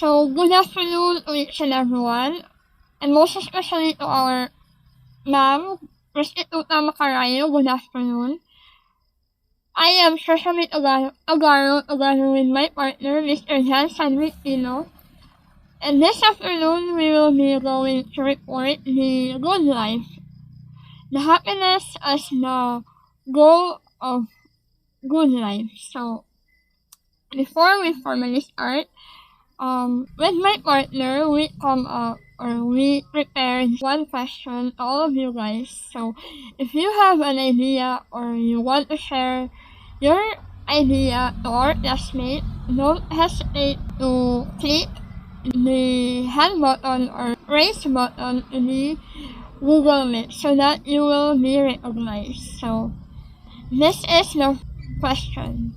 So, good afternoon to each and everyone, and most especially to our ma'am, Restituta Macarayo, good afternoon. I am Shashamit Agaro together with my partner, Mr. Jan Sandwich Pino, and this afternoon we will be going to report the good life, the happiness as the goal of good life. So, before we formally start, with my partner, we come up or we prepared one question to all of you guys. So, if you have an idea or you want to share your idea to our classmate, don't hesitate to click the hand button or raise button in the Google Meet so that you will be recognized. So, this is the question.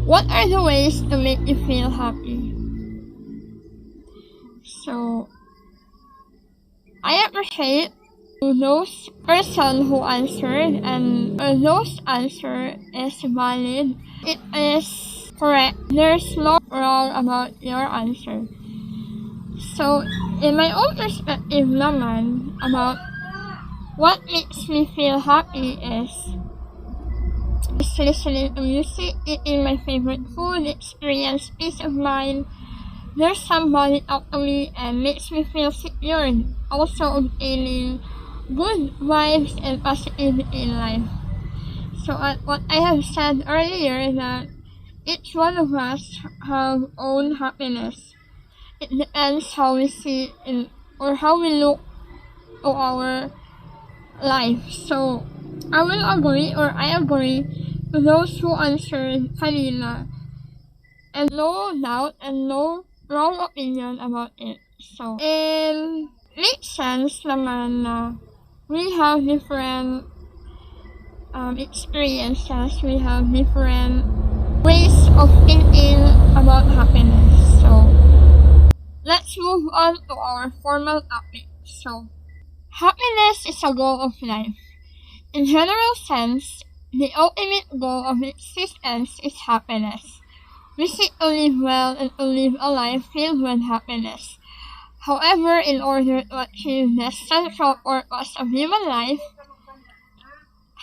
What are the ways to make you feel happy? So, I appreciate those person who answered, and those answer is valid. It is correct. There's no wrong about your answer. So, in my own perspective naman, about what makes me feel happy is listening to music, eating my favorite food, experience peace of mind. There's somebody talk to me and makes me feel secure, also obtaining good vibes and positivity in life. So what I have said earlier, that each one of us have own happiness. It depends how we see it or how we look to our life. So I will agree, or I agree to those who answered kanina, and no doubt and no wrong opinion about it. So, it makes sense naman na we have different experiences, we have different ways of thinking about happiness. So, let's move on to our formal topic. So, happiness is a goal of life. In general sense, the ultimate goal of existence is happiness. We seek to live well and to live a life filled with happiness. However, in order to achieve the central purpose of human life,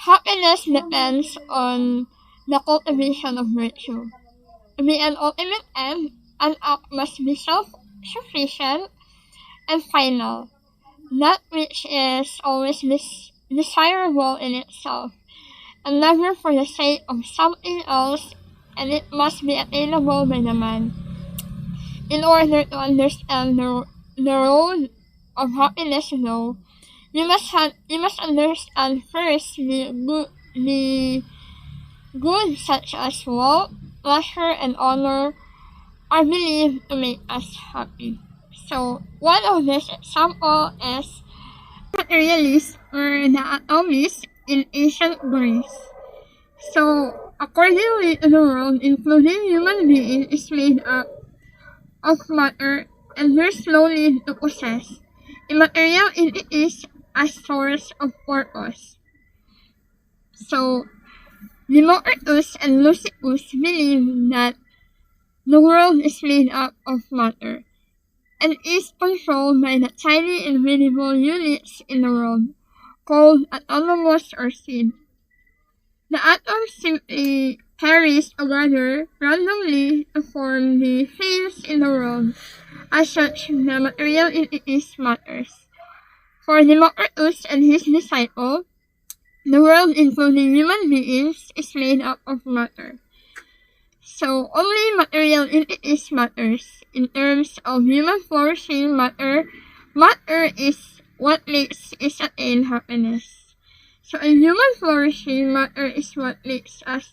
happiness depends on the cultivation of virtue. To be an ultimate end, an act must be self-sufficient and final, that which is always desirable in itself, and never for the sake of something else, and it must be attainable by the man. In order to understand the road of happiness, though, you must understand first the good such as wealth, pleasure, and honor are believed to make us happy. So one of these example is materialists or the atomists in ancient Greece. So, accordingly to the world, including human being, is made up of matter, and we're slowly to possess immaterial entities as source of purpose. So, Democritus and Lucilius believe that the world is made up of matter and is controlled by the tiny invisible units in the world, called atoms or seed. The atom simply carries together randomly to form the things in the world. As such, the material entities matters. For Democritus and his disciple, the world, including human beings, is made up of matter. So only material entities matters. In terms of human flourishing, matter is what makes us attain happiness. So in human flourishing, matter is what makes us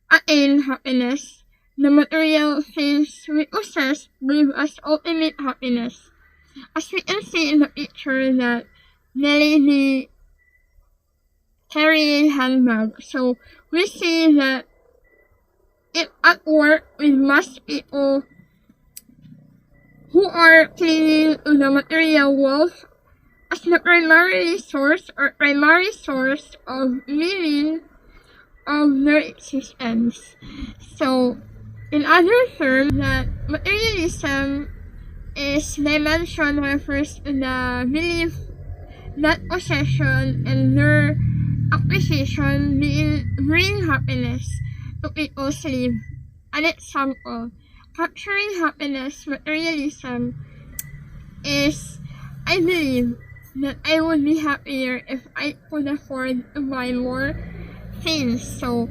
attain happiness. The material things we possess give us ultimate happiness. As we can see in the picture that the lady carrying handbag. So we see that if at work with most people who are clinging to the material wealth as the primary source of meaning of their existence. So, in other terms, that Materialism is dimension refers to the belief that possession and their acquisition bring happiness to people's lives. An example, capturing happiness materialism is I believe that I would be happier if I could afford to buy more things. So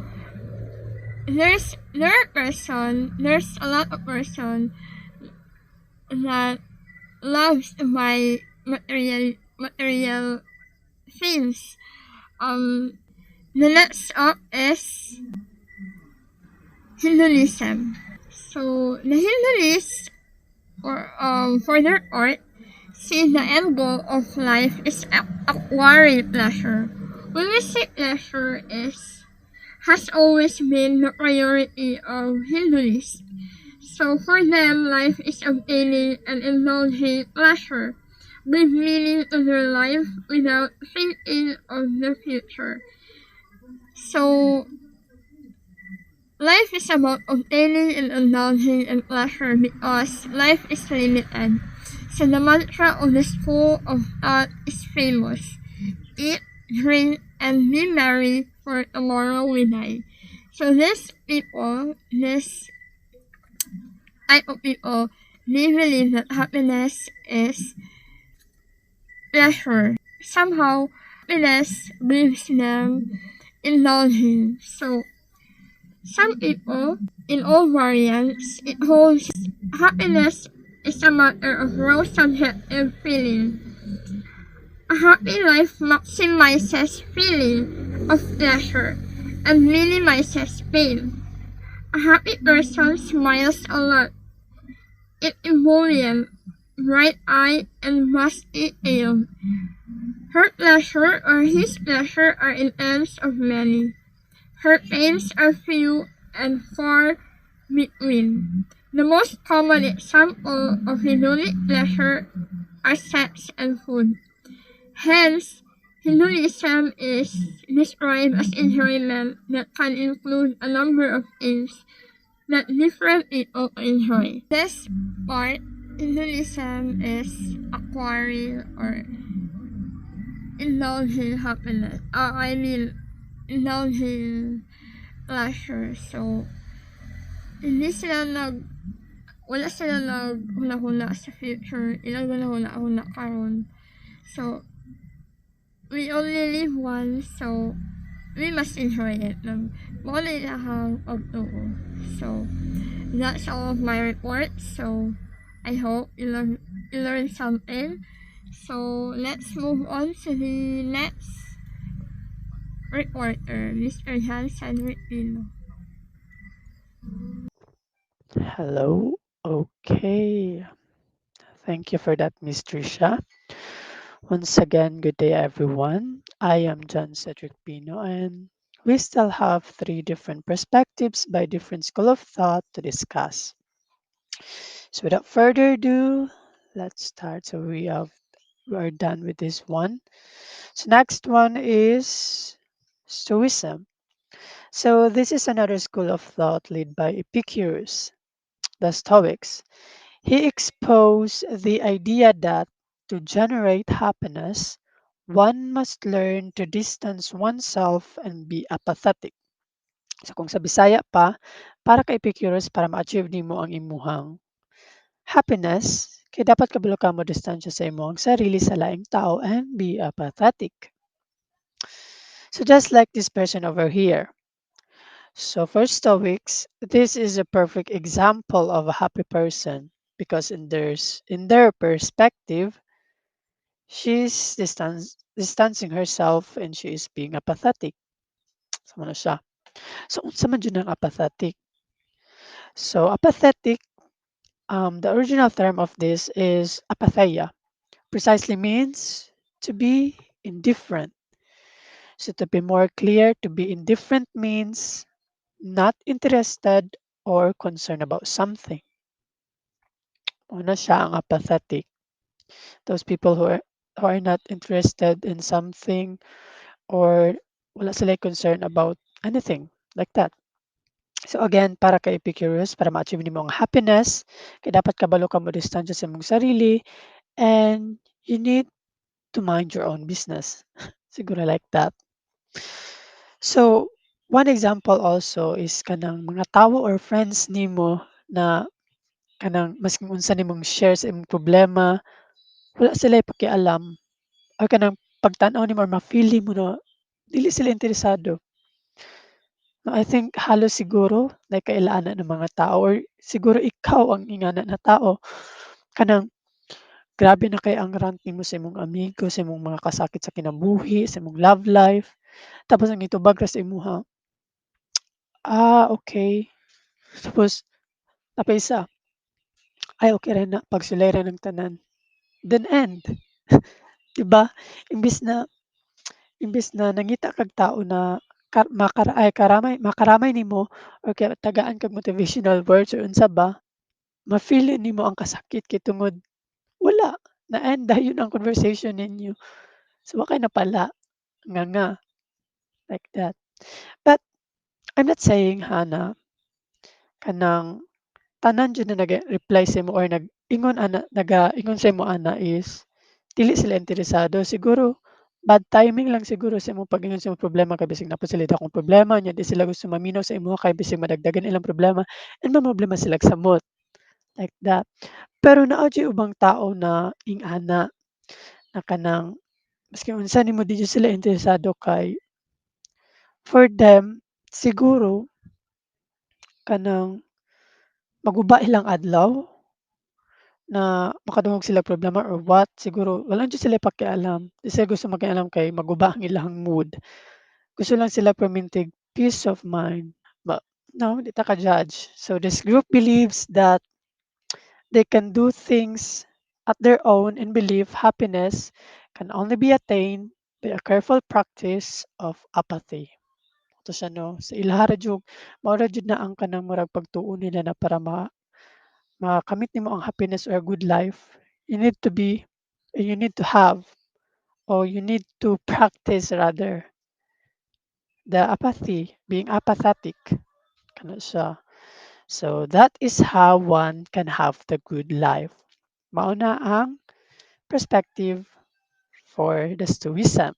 there's a lot of person that loves to buy material things. The next up is Hinduism. So the Hindus or for their art see the end goal of life is acquiring pleasure. When we say pleasure has always been the priority of Hindus. So for them, life is obtaining and indulging pleasure, give meaning to their life without thinking of the future. So life is about obtaining and indulging in pleasure because life is limited. So the mantra of the school of thought is famous. Eat, drink, and be merry, for tomorrow we die. So this type of people, they believe that happiness is pleasure. Somehow, happiness gives them indulgence. So some people, in all variants, it holds happiness is a matter of raw subjective feeling. A happy life maximizes feeling of pleasure and minimizes pain. A happy person smiles a lot. It emollient, bright eye, and musty tail. Her pleasure or his pleasure are in ends of many. Her pains are few and far between. The most common example of hedonic pleasure are sex and food. Hence, hedonism is described as enjoyment that can include a number of things that different people enjoy. This part, hedonism is acquiring or indulging happiness. Indulging pleasure. So, hindi sila wala sila huna sa future. Ilang huna karon. So, we only live once, so we must enjoy it. Mo na ilahang pagtuo. So, that's all of my report. So, I hope you learn something. So, let's move on to the next reporter, Mr. Hansen Ripino. Hello. Okay. Thank you for that, Miss Trisha. Once again, good day, everyone. I am John Cedric Pino, and we still have three different perspectives by different school of thought to discuss. So, without further ado, let's start. So, we are done with this one. So, next one is Stoicism. So, this is another school of thought led by Epicurus, the Stoics. He exposed the idea that to generate happiness, one must learn to distance oneself and be apathetic. So kung sa Bisaya pa, para kay Epicurus para ma-achieve nimo ang imuhang happiness, kay dapat kabalo ka mo distansya sa imong sarili sa laing tao and be apathetic. So just like this person over here. So for Stoics, this is a perfect example of a happy person because in their perspective, she's distancing herself and she is being apathetic. Sama na siya. So unsa man jud ang apathetic? So apathetic, the original term of this is apatheia. Precisely means to be indifferent. So to be more clear, to be indifferent means not interested or concerned about something. Una siya ang apathetic. Those people who are not interested in something or wala sila concerned about anything like that. So again, para ka Epicurus, para ma-achieve nimo ang happiness, kay dapat kabalo ka mo distansya sa imong sarili, and you need to mind your own business. Siguro like that. So, one example also is kanang mga tawo or friends nimo na kanang maski unsa nimong share sa imong problema, wala sila pakialam or kanang pagtan-aw nimo or ma-feel mo na dili sila interesado. No, I think halos siguro nagkailaanan ng mga tao or siguro ikaw ang ingana na tao kanang grabe na kay ang rant nimo sa imong amigo, sa imong mga kasakit sa kinabuhi, sa imong love life, tapos ang itubag ra sa imuha, okey. Tapos napay isa, "Ay okey ra na, pagsulay ra ng tanan." Then end, 'di ba? Imbes na imbes na nangita kag tao na makaramay nimo or kaya tagaan kag motivational words or unsa ba, ma-feel nimo ang kasakit kay tungod wala, na-end dayon ang conversation ninyo. So, wa kay napala, nga like that. But I'm not saying ha na kanang tanan jud na reply sa imo or nag-ingon sa imo ana is dili sila interesado. Siguro bad timing lang siguro sa imong pag-ingon sa imong problema kay bisig napod sila dakong problema nya di sila gusto maminaw sa imo kay bisig madagdagan ilang problema and mamroblema sila og samot, like that. Pero naa jud ubang tao na ing-ana na kanang maski unsa nimo di jud sila interesado kay for them siguro kanang maguba ilang adlaw na makadungog sila problema or what, siguro wala jud sila pakialam. Di sila gusto makialam kay maguba ang ilang mood. Gusto lang sila permintig peace of mind. But no, di ta ka-judge. So this group believes that they can do things at their own and believe happiness can only be attained by a careful practice of apathy. Ito siya no, sa ilaha ra jud mao ra jud na ang kanang murag pagtuo nila na para makamit nimo ang happiness or good life, you need to have or you need to practice rather the apathy, being apathetic. Kana siya. So that is how one can have the good life. Mauna ang perspective for the Stoicism.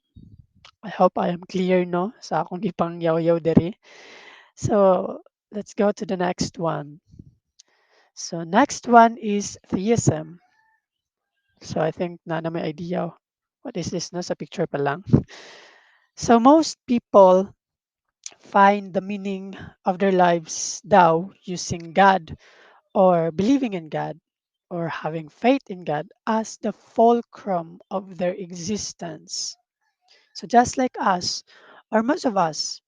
I hope I am clear no sa akong ipang yaw-yaw diri. So let's go to the next one. So next one is theism. So I think na may idea what is this no sa picture pa lang. So most people find the meaning of their lives daw using God or believing in God or having faith in God as the fulcrum of their existence. So just like us, or most of us,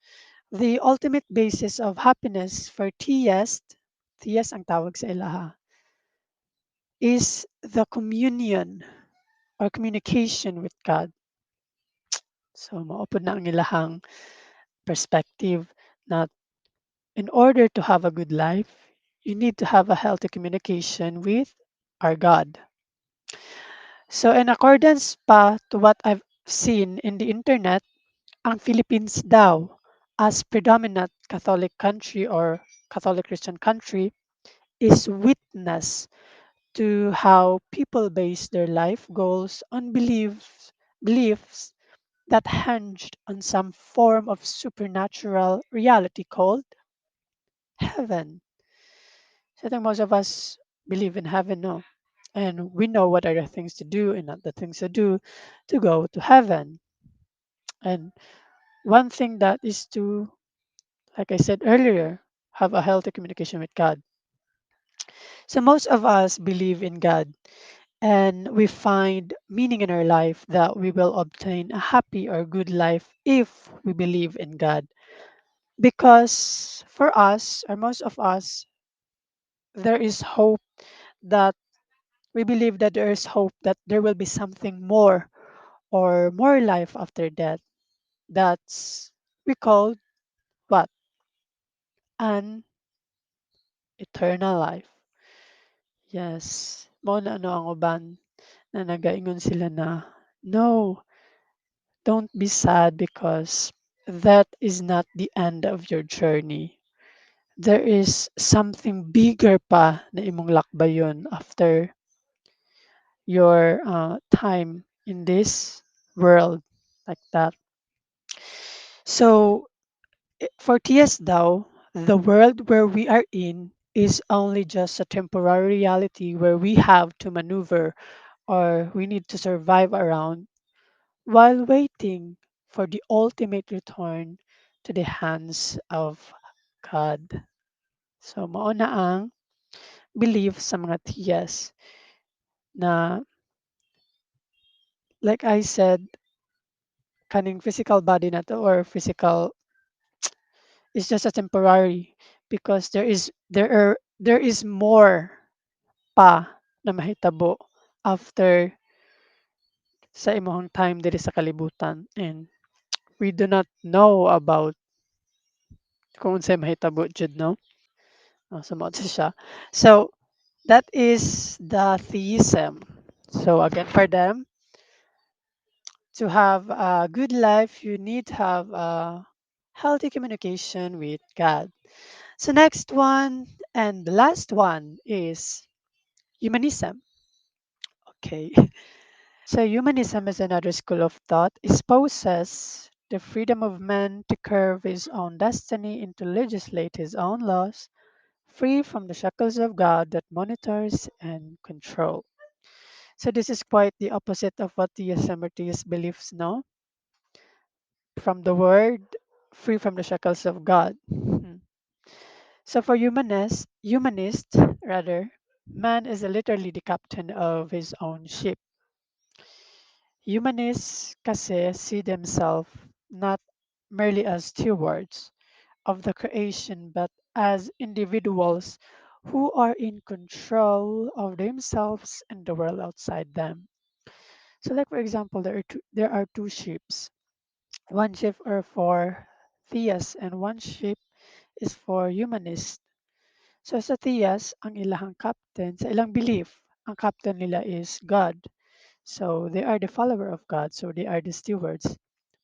the ultimate basis of happiness for theist ang tawag sa ilaha, is the communion or communication with God. So maupod na ang ilahang perspective na in order to have a good life, you need to have a healthy communication with our God. So in accordance pa to what I've seen in the internet, ang Philippines daw as predominant Catholic country or Catholic Christian country is witness to how people base their life goals on beliefs that hinged on some form of supernatural reality called heaven. So I think most of us believe in heaven, no? And we know what are the things to do and not the things to do to go to heaven. And one thing that is to, like I said earlier, have a healthy communication with God. So most of us believe in God and we find meaning in our life that we will obtain a happy or good life if we believe in God. Because for us, or most of us, there is hope that we believe that there is hope that there will be something more or more life after death. That's we call what? An eternal life. Yes. Mao na ano ang uban na nagaingon sila na no, don't be sad because that is not the end of your journey. there is something bigger pa na imong lakbayon after your time in this world like that. So for TS daw, the world where we are in is only just a temporary reality where we have to maneuver or we need to survive around while waiting for the ultimate return to the hands of God. So mao na ang belief sa mga TS na like I said, kaning physical body na to or physical is just a temporary because there is more pa na mahitabo after sa imong time diri sa kalibutan and we do not know about kung unsay mahitabo jud no. So mao siya. So that is the theism. So again for them to have a good life you need to have a healthy communication with God. So next one and the last one is humanism. Okay. So humanism is another school of thought. It espouses the freedom of man to curve his own destiny and to legislate his own laws, free from the shackles of God that monitors and control. So this is quite the opposite of what the Yosemite's believes now, from the word free from the shackles of God. So for humanist rather, man is literally the captain of his own ship. Humanists kasi see themselves not merely as stewards of the creation but as individuals who are in control of themselves and the world outside them. So like for example there are two ships. One ship are for theists and one ship is for humanists. So sa theists, ang ilahang captain, sa ilang belief, ang captain nila is God. So they are the follower of God, so they are the stewards.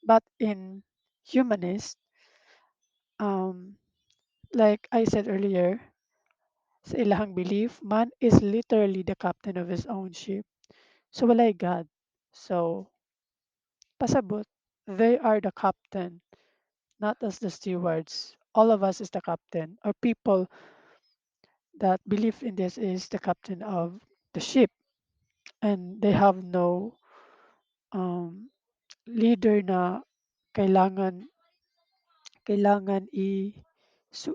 But in humanist, um, like I said earlier, sa ilahang belief, man is literally the captain of his own ship. So walay God. So pasabot, they are the captain, not as the stewards. All of us is the captain, or people that believe in this is the captain of the ship, and they have no leader na kailangan kailangan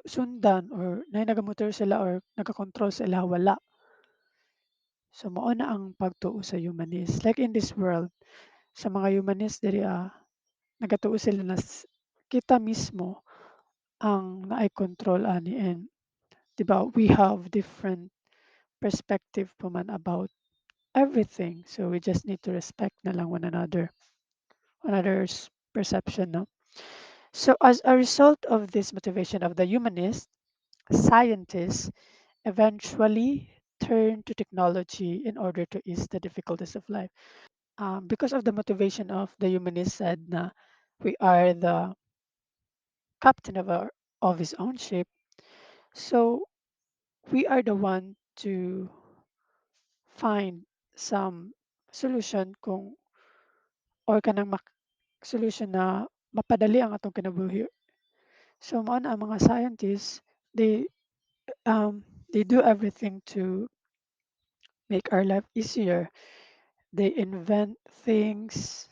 sundan or na nagamotor sila or nagakontrol sila wala. So mao na ang pagtuo sa humanist. Like in this world, sa mga humanist diri nagatuo sila na kita mismo ang naay control ani and 'di ba we have different perspective pa man about everything. So we just need to respect na lang one another's perception, no? So as a result of this motivation of the humanist, scientists eventually turn to technology in order to ease the difficulties of life. Because of the motivation of the humanist said na we are the captain of his own ship, so we are the one to find some solution kung or kanang solution na mapadali ang atong kinabuhi. So mao na ang mga scientists they do everything to make our life easier. They invent things.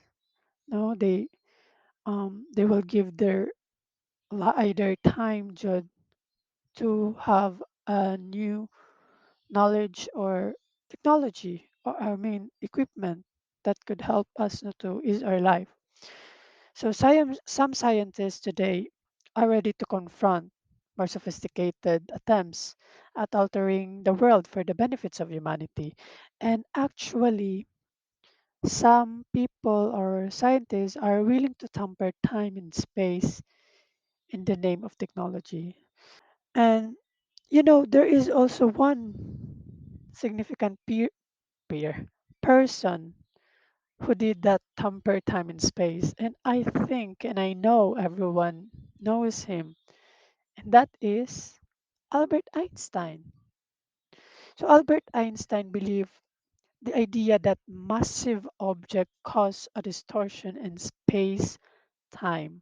No, they will give their either time to have a new knowledge or technology or I mean equipment that could help us to ease our life. So some scientists today are ready to confront more sophisticated attempts at altering the world for the benefits of humanity. And actually, some people or scientists are willing to tamper time and space in the name of technology. And there is also one significant peer person who did that tamper time and space. And I think and I know everyone knows him. And that is Albert Einstein. So Albert Einstein believed the idea that massive object cause a distortion in space time.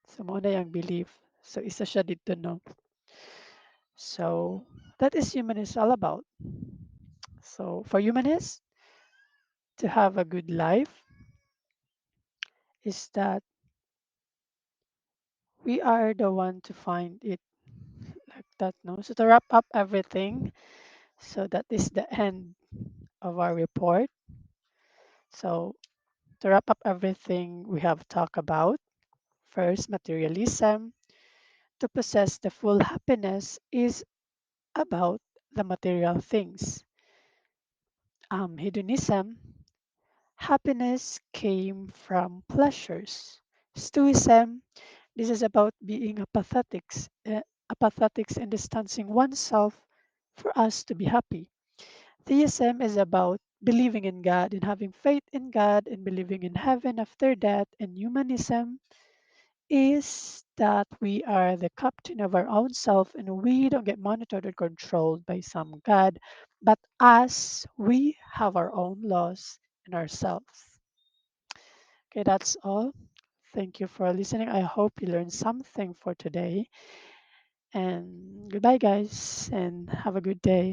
So mo na yung belief. So isa siya dito no. So that is humanist all about. So for humanists to have a good life is that we are the one to find it like that no. So to wrap up everything, so that is the end of our report. So to wrap up everything we have talked about, first materialism. To possess the full happiness is about the material things. Hedonism, happiness came from pleasures. Stoicism, this is about being apathetics and distancing oneself for us to be happy. Theism is about believing in God and having faith in God and believing in heaven after death. And humanism is that we are the captain of our own self and we don't get monitored or controlled by some God, but us, we have our own laws and ourselves. Okay, that's all. Thank you for listening. I hope you learned something for today. And goodbye, guys, and have a good day.